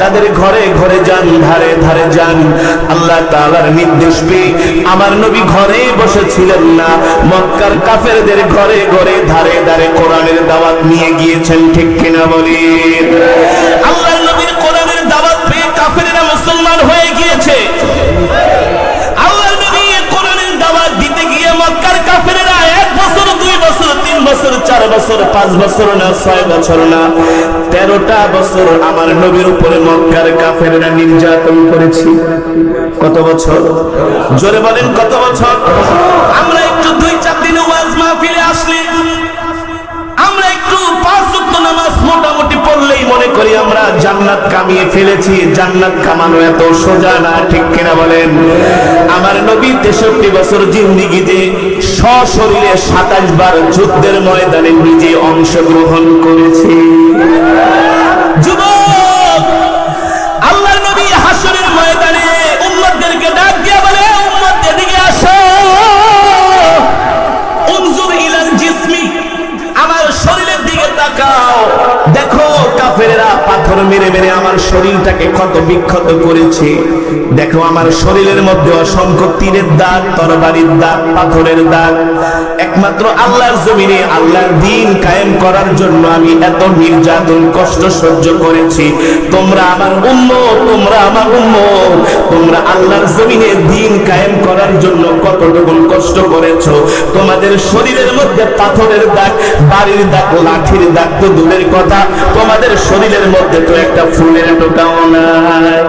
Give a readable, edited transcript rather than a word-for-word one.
তাদের ঘরে ঘরে যান, ধারে ধারে যান। আল্লাহ তাআলার নির্দেশ পেয়ে আমার নবী ঘরে বসেছিলেন না, মক্কার কাফেরদের ঘরে ঘরে ধারে ধারে কোরআনের দাওয়াত নিয়ে গিয়েছেন। ঠিক কিনা বলেন? আল্লাহর নবীর কোরআনের দাওয়াত পেয়ে কাফেররা মুসলমান হয়ে গিয়েছে। আল্লাহর নবী কোরআনের দাওয়াত দিতে গিয়ে মক্কার কাফেররা 1 বছর 2 বছর 3 বছর 4 বছর 5 বছর না 6 বছর না 13টা বছর আমার নবীর উপরে মক্কার কাফেররা নির্যাতন করেছে। কত বছর? জোরে বলেন কত বছর? আমরা একটু 2-4 দিন ওয়াজ মাহফিলে আসলে, আমরা একটু 5 ওয়াক্ত নামাজ মোটামুটি পড়লেই মনে করি আমরা জান্নাত কামিয়ে ফেলেছি। জান্নাত কামানো এত সোজা না। ঠিক কিনা বলেন? আমার নবী 63 বছর জিন্দেগিতে সশরীরে 27 বার যুদ্ধের ময়দানে নিজে অংশগ্রহণ করেছে। যুবক, আল্লাহর নবী হাসরের ময়দানে উম্মতদেরকে ডাক দিয়ে বলে, উম্মত এদিকে আসো, উনজুর ইলাল জিসমি, আমার শরীরের দিকে তাকাও। দেখো কাফেররা পাথর মেরে মেরে আমার শরীরটাকে কত বিক্ষত করেছে। দেখো আমার শরীরের মধ্যে অসংখ্য তীরের দাগ, তরবারির দাগ, পাথরের দাগ। একমাত্র আল্লাহর জমিনে আল্লাহর দ্বীন কায়েম করার জন্য আমি এত নির্যাতন কষ্ট সহ্য করেছি। তোমরা আমার উম্মত, তোমরা আমার উম্মত, তোমরা আল্লাহর জমিনে দ্বীন কায়েম করার জন্য কতটুকু কষ্ট করেছো। তোমাদের শরীরের মধ্যে পাথরের দাগ, বাড়ির দাগ, লাঠির দাগ তো দূরের কথা, তোমাদের শরীরের মধ্যে তো একটা ফুলের টোকাও নাই।